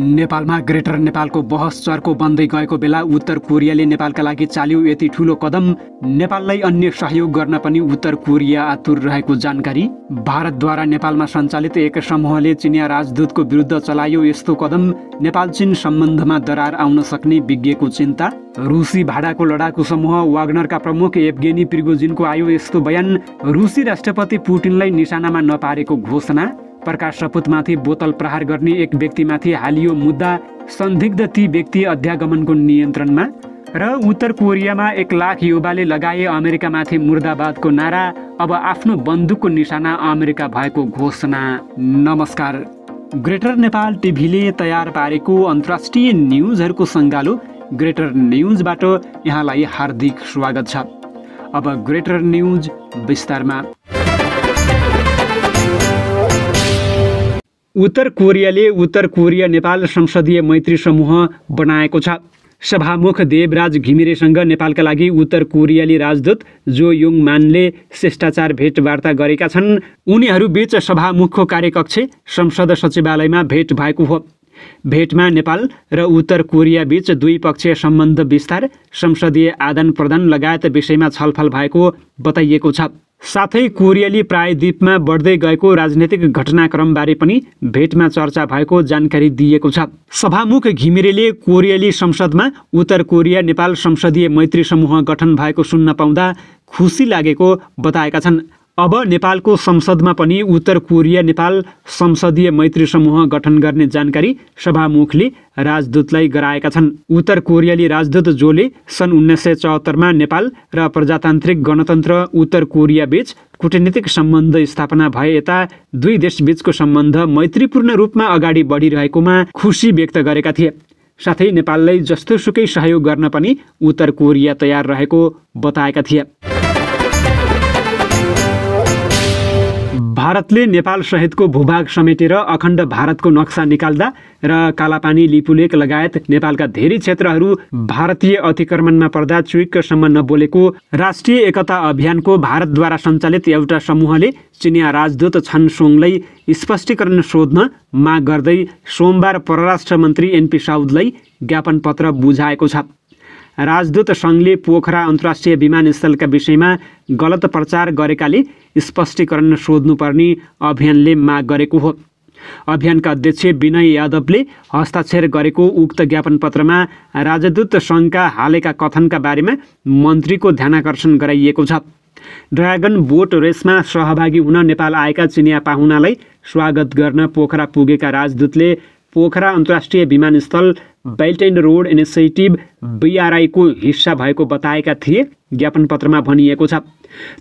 नेपालमा ग्रेटर नेपालको बहस चर्को बन्दै गएको बेला उत्तर कोरियाले नेपालका लागि चाल्यो यति ठूलो कदम। नेपाललाई अन्य सहयोग गर्न पनि उत्तर कोरिया आतुर रहेको जानकारी। भारतद्वारा नेपालमा सञ्चालित एक समूहले चिनिया राजदूतको विरुद्ध चलायो यस्तो कदम। नेपाल चीन सम्बन्धमा दरार आउन सक्ने विज्ञको चिन्ता। रुसी भाडाको लडाकु समूह वाग्नरका प्रमुख येवगेनी प्रिगोजिनको आयो यस्तो बयान। रुसी राष्ट्रपति पुटिनलाई निशानामा नपारेको घोषणा। प्रकाश सपुतमाथि बोतल प्रहार गर्ने एक व्यक्तिमाथि हालियो मुद्दा। संदिग्ध ती व्यक्ति अध्यागमनको नियन्त्रणमा। र उत्तर कोरियामा 1 लाख युवाले लगाए अमेरिकामाथि मुर्दाबादको नारा। अब आफ्नो बन्दुकको निशाना अमेरिका भएको घोषणा। नमस्कार, ग्रेटर नेपाल टिभीले तयार पारेको अन्तर्राष्ट्रिय न्युजहरूको सङ्गालो ग्रेटर न्युजबाट यहाँलाई हार्दिक स्वागत छ। अब ग्रेटर न्युज विस्तारमा। उत्तर कोरियाले उत्तर कोरिया नेपाल संसदीय मैत्री समूह बनाएको छ। सभामुख देवराज घिमिरेसँग नेपालका लागि उत्तर कोरियाली राजदूत जो युङ मानले शिष्टाचार भेटवार्ता गरेका छन्। उनीहरूबीच सभामुखको कार्यकक्ष संसद सचिवालयमा भेट भएको हो। भेटमा नेपाल र उत्तर कोरिया बीच द्विपक्षीय सम्बन्ध विस्तार, संसदीय आदान प्रदान लगायत विषयमा छलफल भएको बताइएको छ। साथै कोरियाली प्रायद्वीपमा बढ्दै गएको राजनीतिक घटनाक्रमबारे पनि भेटमा चर्चा भएको जानकारी दिएको छ। सभामुख घिमिरेले कोरियाली संसदमा उत्तर कोरिया नेपाल संसदीय मैत्री समूह गठन भएको सुन्न पाउँदा खुसी लागेको बताएका छन्। अब नेपालको संसदमा पनि उत्तर कोरिया नेपाल संसदीय मैत्री समूह गठन गर्ने जानकारी सभामुखले राजदूतलाई गराएका छन्। उत्तर कोरियाली राजदूत जोले सन् 1974मा नेपाल र प्रजातान्त्रिक गणतन्त्र उत्तर कोरिया बीच कूटनीतिक सम्बन्ध स्थापना भए यता दुई देशबीचको सम्बन्ध मैत्रीपूर्ण रूपमा अगाडि बढिरहेकोमा खुसी व्यक्त गरेका थिए। साथै नेपाललाई जस्तोसुकै सहयोग गर्न पनि उत्तर कोरिया तयार रहेको बताएका थिए। भारतले नेपाल सहितको भूभाग समेटेर अखण्ड भारतको नक्सा निकाल्दा र कालापानी, लिपुलेक लगायत नेपालका धेरै क्षेत्रहरू भारतीय अतिक्रमणमा पर्दा चुइक्कसम्म नबोलेको राष्ट्रिय एकता अभियानको भारतद्वारा सञ्चालित एउटा समूहले चिनिया राजदूत छन सोङलाई स्पष्टीकरण सोध्न माग गर्दै सोमबार परराष्ट्र मन्त्री एनपी साउदलाई ज्ञापन पत्र बुझाएको छ। राजदूत सङ्घले पोखरा अन्तर्राष्ट्रिय विमानस्थलका विषयमा गलत प्रचार गरेकाले स्पष्टीकरण सोध्नुपर्ने अभियानले माग गरेको हो। अभियानका अध्यक्ष विनय यादवले हस्ताक्षर गरेको उक्त ज्ञापन पत्रमा राजदूत सङ्घका हालैका कथनका बारेमा मन्त्रीको ध्यानाकर्षण गराइएको छ। ड्रागन बोट रेसमा सहभागी हुन नेपाल आएका चिनिया पाहुनालाई स्वागत गर्न पोखरा पुगेका राजदूतले पोखरा अन्तर्राष्ट्रिय विमानस्थल belt and road initiative BRI को हिस्सा भएको बताएका थिए ज्ञापन पत्रमा भनिएको छ।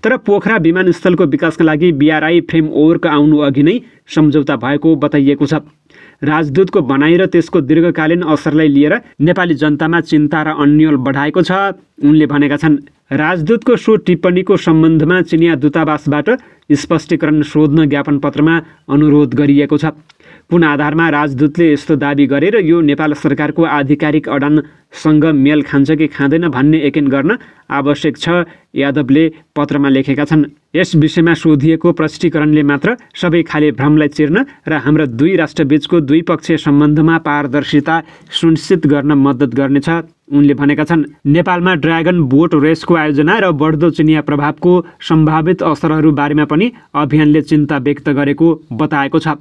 तर पोखरा विमानस्थलको विकासका लागि BRI फ्रेमवर्क आउनु अघि नै सम्झौता भएको बताइएको छ। राजदूतको भनाइ र त्यसको दीर्घकालीन असरलाई लिएर नेपाली जनतामा चिन्ता र अन्यल बढाएको छ। उनले भनेका छन्, राजदूतको सो टिप्पणीको सम्बन्धमा चिनिया दूतावासबाट स्पष्टीकरण सोध्न ज्ञापन पत्रमा अनुरोध गरिएको छ। कुन आधारमा राजदूतले यस्तो दाबी गरेर यो नेपाल सरकारको आधिकारिक अडानसँग मेल खान्छ कि खाँदैन भन्ने यकिन गर्न आवश्यक छ, यादवले पत्रमा लेखेका छन्। यस विषयमा सोधिएको प्रष्टीकरणले मात्र सबै खाले भ्रमलाई चिर्न र हाम्रा दुई राष्ट्रबीचको द्विपक्षीय सम्बन्धमा पारदर्शिता सुनिश्चित गर्न मद्दत गर्नेछ, उनले भनेका छन्। नेपालमा ड्रागन बोट रेसको आयोजना र बढ्दो चिनिया प्रभावको सम्भावित असरहरू बारेमा पनि अभियानले चिन्ता व्यक्त गरेको बताएको छ।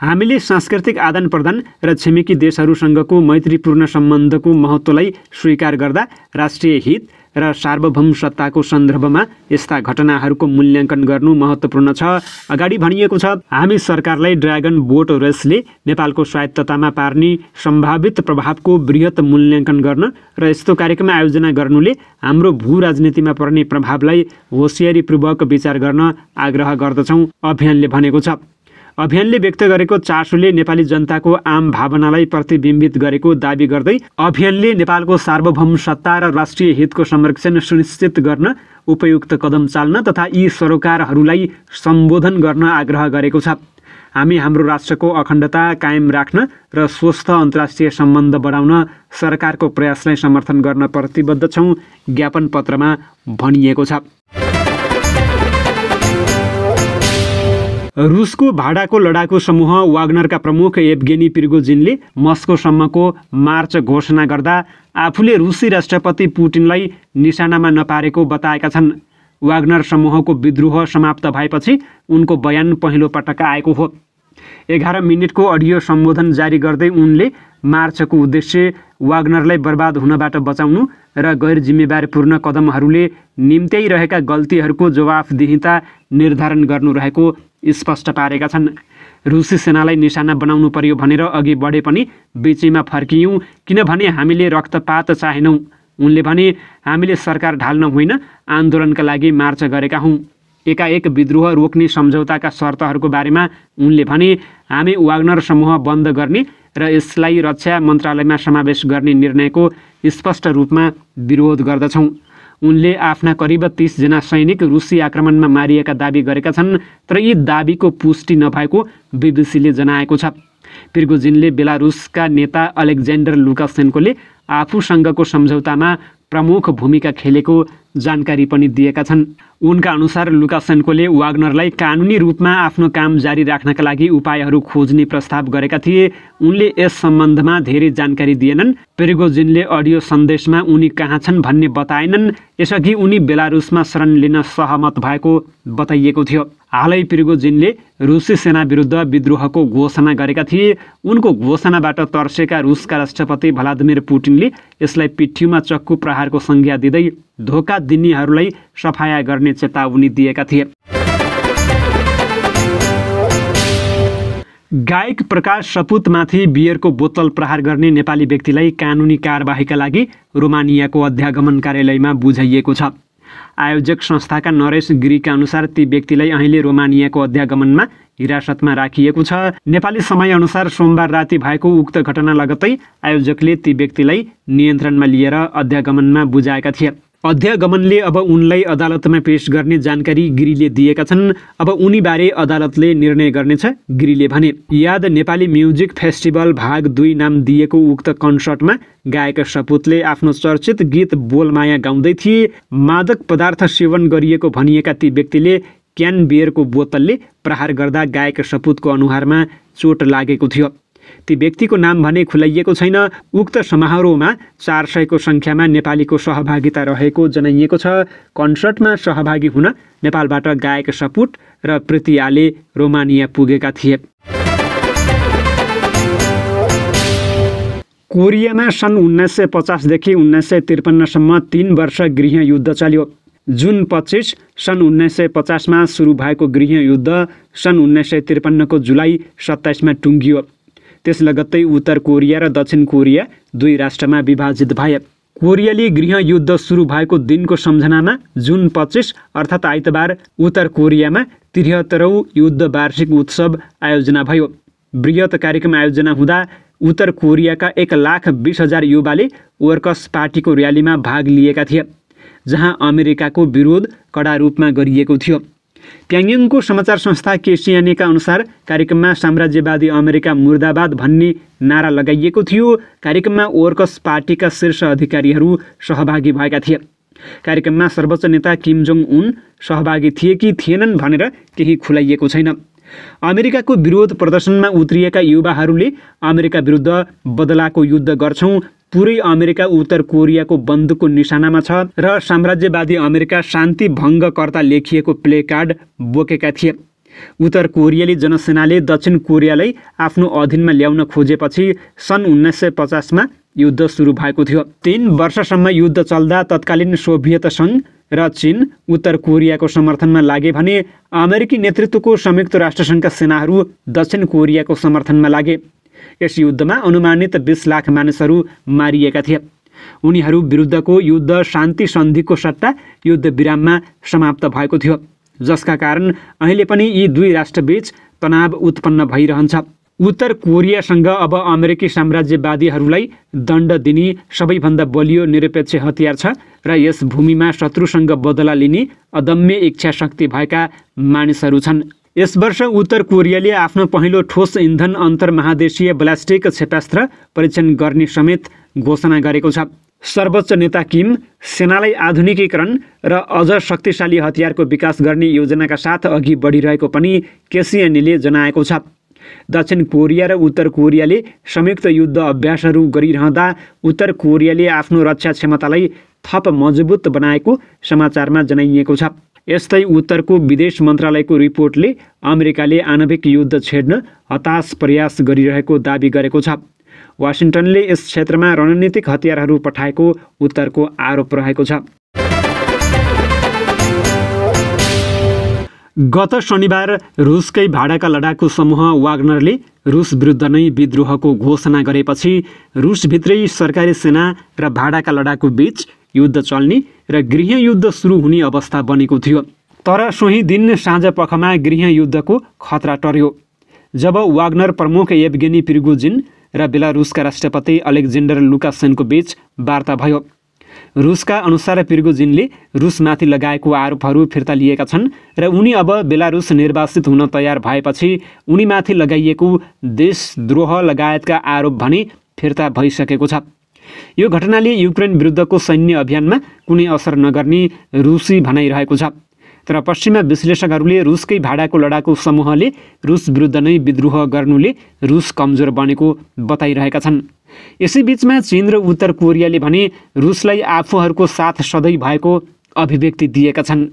हामीले सांस्कृतिक आदान प्रदान र छिमेकी देशहरूसँगको मैत्रीपूर्ण सम्बन्धको महत्त्वलाई स्वीकार गर्दा राष्ट्रिय हित र सार्वभौम सत्ताको सन्दर्भमा यस्ता घटनाहरूको मूल्याङ्कन गर्नु महत्त्वपूर्ण छ, अगाडि भनिएको छ। हामी सरकारलाई ड्रागन बोट रेसले नेपालको स्वायत्ततामा पार्ने सम्भावित प्रभावको बृहत मूल्याङ्कन गर्न र यस्तो कार्यक्रम आयोजना गर्नुले हाम्रो भू राजनीतिमा पर्ने प्रभावलाई होसियारीपूर्वक विचार गर्न आग्रह गर्दछौँ, अभियानले भनेको छ। अभियानले व्यक्त गरेको चासोले नेपाली जनताको आम भावनालाई प्रतिबिम्बित गरेको दाबी गर्दै अभियानले नेपालको सार्वभौम सत्ता र राष्ट्रिय हितको संरक्षण सुनिश्चित गर्न उपयुक्त कदम चाल्न तथा यी सरोकारहरूलाई सम्बोधन गर्न आग्रह गरेको छ। हामी हाम्रो राष्ट्रको अखण्डता कायम राख्न र स्वस्थ अन्तर्राष्ट्रिय सम्बन्ध बढाउन सरकारको प्रयासलाई समर्थन गर्न प्रतिबद्ध छौँ, ज्ञापन पत्रमा भनिएको छ। रुसको भाडाको लडाकु समूह वाग्नरका प्रमुख येभगेनी प्रिगोजिनले मस्कोसम्मको मार्च घोषणा गर्दा आफूले रुसी राष्ट्रपति पुटिनलाई निशानामा नपारेको बताएका छन्। वाग्नर समूहको विद्रोह समाप्त भएपछि उनको बयान पहिलो पटक आएको हो। 11 मिनेटको अडियो सम्बोधन जारी गर्दै उनले मार्चको उद्देश्य वाग्नरलाई बर्बाद हुनबाट बचाउनु र गैर जिम्मेवारीपूर्ण कदमहरूले निम्त्याइरहेका गल्तीहरूको जवाफदेहिता निर्धारण गर्नु रहेको स्पष्ट पारेका छन्। रुसी सेनालाई निशाना बनाउनु पर्यो भनेर अघि बढे पनि बीचैमा फर्कियौँ किनभने हामीले रक्तपात चाहेनौँ। उनले भने हामीले सरकार ढाल्न होइन आन्दोलनका लागि मार्च गरेका हौँ। एकाएक विद्रोह रोक्ने सम्झौताका शर्तहरूको बारेमा उनले भने हामी वाग्नर समूह बन्द गर्ने र यसलाई रक्षा मन्त्रालयमा समावेश गर्ने निर्णयको स्पष्ट रूपमा विरोध गर्दछौँ। उनले आफ्ना करिब 30 जना सैनिक रुसी आक्रमणमा मारिएका दाबी गरेका छन्, तर यी दाबीको पुष्टि नभएको बीबीसीले जनाएको छ। प्रिगोजिनले बेलारुसका नेता अलेक्जेन्डर लुकासेन्कोले आफूसँगको सम्झौतामा प्रमुख भूमिका खेलेको जानकारी पनि दिएका छन्। उनका अनुसार लुकासेन्कोले वाग्नरलाई कानुनी रूपमा आफ्नो काम जारी राख्नका लागि उपायहरू खोज्ने प्रस्ताव गरेका थिए। उनले यस सम्बन्धमा धेरै जानकारी दिएनन्। प्रिगोजिनले अडियो सन्देशमा उनी कहाँ छन् भन्ने बताएनन्। यसअघि उनी बेलारुसमा शरण लिन सहमत भएको बताइएको थियो। हालै प्रिगोजिनले रुसी सेना विरुद्ध विद्रोहको घोषणा गरेका थिए। उनको घोषणाबाट तर्सेका रुसका राष्ट्रपति भ्लादिमिर पुटिनले यसलाई पिठ्यूमा चक्कु प्रहारको संज्ञा दिँदै धोका दिनेहरूलाई सफाया गर्ने चेतावनी दिएका थिए। गायक प्रकाश सपुतमाथि बियरको बोतल प्रहार गर्ने नेपाली व्यक्तिलाई कानुनी कारबाहीका लागि रोमानियाको अध्यागमन कार्यालयमा बुझाइएको छ। आयोजक संस्थाका नरेश गिरीका अनुसार ती व्यक्तिलाई अहिले रोमानियाको अध्यागमनमा हिरासतमा राखिएको छ। नेपाली समयअनुसार सोमबार राति भएको उक्त घटना लगत्तै आयोजकले ती व्यक्तिलाई नियन्त्रणमा लिएर अध्यागमनमा बुझाएका थिए। अध्यागमनले अब उनलाई अदालतमा पेश गर्ने जानकारी गिरीले दिएका छन्। अब उनीबारे अदालतले निर्णय गर्नेछ, गिरीले भने। याद नेपाली म्युजिक फेस्टिभल भाग 2 नाम दिएको उक्त कन्सर्टमा गायक सपुतले आफ्नो चर्चित गीत बोलमाया गाउँदै थिए। मादक पदार्थ सेवन गरिएको भनिएका ती व्यक्तिले क्यान बियरको बोतलले प्रहार गर्दा गायक सपुतको अनुहारमा चोट लागेको थियो। ती व्यक्तिको नाम भने खुलाइएको छैन। उक्त समारोहमा 400 को सङ्ख्यामा नेपालीको सहभागिता रहेको जनाइएको छ। कन्सर्टमा सहभागी हुन नेपालबाट गायक सपुत र प्रीति आले रोमानिया पुगेका थिए। कोरियामा सन् 1950 देखि 1953 सम्म 3 वर्ष गृहयुद्ध चल्यो। जुन 25 सन् 1950 मा सुरु भएको गृहयुद्ध सन् 1953 को जुलाई 27 मा टुङ्गियो। त्यस लगत्तै उत्तर कोरिया र दक्षिण कोरिया 2 राष्ट्रमा विभाजित भए। कोरियाली गृहयुद्ध सुरु भएको दिनको सम्झनामा जुन 25 अर्थात् आइतबार उत्तर कोरियामा 73औं युद्ध वार्षिक उत्सव आयोजना भयो। बृहत कार्यक्रम आयोजना हुँदा उत्तर कोरियाका 1,20,000 युवाले वर्कर्स पार्टीको र्यालीमा भाग लिएका थिए, जहाँ अमेरिकाको विरोध कडा रूपमा गरिएको थियो। प्याङयङको समाचार संस्था केसिएनएका अनुसार कार्यक्रममा साम्राज्यवादी अमेरिका मुर्दाबाद भन्ने नारा लगाइएको थियो। कार्यक्रममा वर्कर्स पार्टीका शीर्ष अधिकारीहरू सहभागी भएका थिए। कार्यक्रममा सर्वोच्च नेता किम जोङ उन सहभागी थिए कि थिएनन् भनेर केही खुलाइएको छैन। अमेरिकाको विरोध प्रदर्शनमा उत्रिएका युवाहरूले अमेरिका विरुद्ध बदलाको युद्ध गर्छौं, पुरै अमेरिका उत्तर कोरियाको बन्दुकको निशानामा छ र साम्राज्यवादी अमेरिका शान्ति भङ्गकर्ता लेखिएको प्ले कार्ड बोकेका थिए। उत्तर कोरियाली जनसेनाले दक्षिण कोरियालाई आफ्नो अधीनमा ल्याउन खोजेपछि सन् 1950 मा युद्ध सुरु भएको थियो। 3 वर्षसम्म युद्ध चल्दा तत्कालीन सोभियत सङ्घ र चीन उत्तर कोरियाको समर्थनमा लागे भने अमेरिकी नेतृत्वको संयुक्त राष्ट्रसङ्घका सेनाहरू दक्षिण कोरियाको समर्थनमा लागे। यस युद्धमा अनुमानित 20 लाख मानिसहरू मारिएका थिए। उनीहरू विरुद्धको युद्ध शान्ति सन्धिको सट्टा युद्ध विराममा समाप्त भएको थियो, जसका कारण अहिले पनि यी 2 राष्ट्रबीच तनाव उत्पन्न भइरहन्छ। उत्तर कोरियासँग अब अमेरिकी साम्राज्यवादीहरूलाई दण्ड दिने सबैभन्दा बलियो निरपेक्ष हतियार छ र यस भूमिमा शत्रुसँग बदला लिने अदम्य इच्छा शक्ति भएका मानिसहरू छन्। यस वर्ष उत्तर कोरियाले आफ्नो पहिलो ठोस इन्धन अन्तर्महादेशीय ब्यालिस्टिक क्षेपणास्त्र परीक्षण गर्ने समेत घोषणा गरेको छ। सर्वोच्च नेता किम सेनालाई आधुनिकीकरण र अझ शक्तिशाली हतियारको विकास गर्ने योजनाका साथ अघि बढिरहेको पनि केसिएनएले जनाएको छ। दक्षिण कोरिया र उत्तर कोरियाले संयुक्त युद्ध अभ्यासहरू गरिरहँदा उत्तर कोरियाले आफ्नो रक्षा क्षमतालाई थप मजबुत बनाएको समाचारमा जनाइएको छ। यस्तै उत्तरको विदेश मन्त्रालयको रिपोर्टले अमेरिकाले आणविक युद्ध छेड्न हताश प्रयास गरिरहेको दाबी गरेको छ। वाशिंटनले यस क्षेत्रमा रणनीतिक हतियारहरू पठाएको उत्तरको आरोप रहेको छ। गत शनिबार रुसकै भाडाका लडाकु समूह वाग्नरले रुस विरुद्ध नै विद्रोहको घोषणा गरेपछि रुसभित्रै सरकारी सेना र भाडाका लडाकु बीच युद्ध चल्ने र गृहयुद्ध सुरु हुने अवस्था बनेको थियो। तर सोही दिन साँझपखमा गृहयुद्धको खतरा टर्यो जब वाग्नर प्रमुख येवगेनी प्रिगोजिन र बेलारुसका राष्ट्रपति अलेक्जेन्डर लुकासेन्को बीच वार्ता भयो। रुसका अनुसार प्रिगोजिनले रुसमाथि लगाएको आरोपहरू फिर्ता लिएका छन् र उनी अब बेलारुस निर्वासित हुन तयार भएपछि उनीमाथि लगाइएको देशद्रोह लगायतका आरोप भने फिर्ता भइसकेको छ। यो घटनाले युक्रेन विरुद्धको सैन्य अभियानमा कुनै असर नगर्ने रुसी भनाइरहेको छ। तर पश्चिमा विश्लेषकहरूले रुसकै भाडाको लडाकु समूहले रुस विरुद्ध नै विद्रोह गर्नुले रुस कमजोर बनेको बताइरहेका छन्। यसैबीचमा चीन र उत्तर कोरियाले भने रुसलाई आफूहरूको साथ सधैँ भएको अभिव्यक्ति दिएका छन्।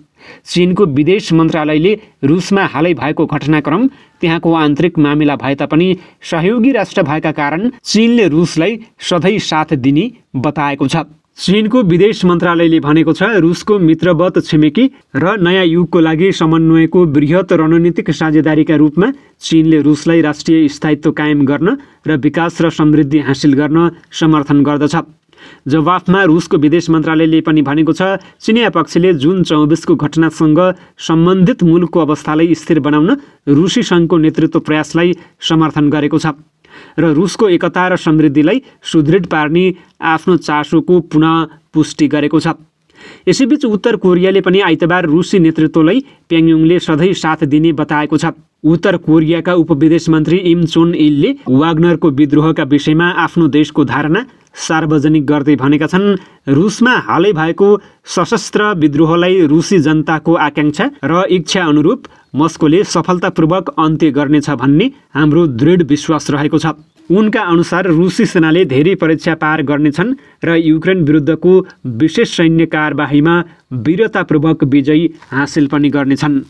चीनको विदेश मन्त्रालयले रुसमा हालै भएको घटनाक्रम त्यहाँको आन्तरिक मामिला भए तापनि सहयोगी राष्ट्र भएका कारण चीनले रुसलाई सधैँ साथ दिने बताएको छ। चीनको विदेश मन्त्रालयले भनेको छ रुसको मित्रवत छिमेकी र नयाँ युगको लागि समन्वयको बृहत रणनीतिक साझेदारीका रूपमा चीनले रुसलाई राष्ट्रिय स्थायित्व कायम गर्न र विकास र समृद्धि हासिल गर्न समर्थन गर्दछ। जवाफमा रुसको विदेश मन्त्रालयले पनि भनेको छ चिनिया पक्षले जुन 24को घटनासँग सम्बन्धित मुलुकको अवस्थालाई स्थिर बनाउन रुसी सङ्घको नेतृत्व प्रयासलाई समर्थन गरेको छ र रुसको एकता र समृद्धिलाई सुदृढ पार्ने आफ्नो चासोको पुनः पुष्टि गरेको छ। यसैबीच उत्तर कोरियाले पनि आइतबार रुसी नेतृत्वलाई प्योङयाङले सधैँ साथ दिने बताएको छ। उत्तर कोरियाका उपविदेश मन्त्री इम चोन इलले वाग्नरको विद्रोहका विषयमा आफ्नो देशको धारणा सार्वजनिक गर्दै भनेका छन् रुसमा हालै भएको सशस्त्र विद्रोहलाई रुसी जनताको आकांक्षा र इच्छा अनुरूप मस्कोले सफलतापूर्वक अन्त्य गर्नेछ भन्ने हाम्रो दृढ विश्वास रहेको छ। उनका अनुसार रुसी सेनाले धेरै परीक्षा पार गर्नेछन् र युक्रेन विरुद्धको विशेष सैन्य कारबाहीमा वीरतापूर्वक विजय हासिल पनि गर्नेछन्।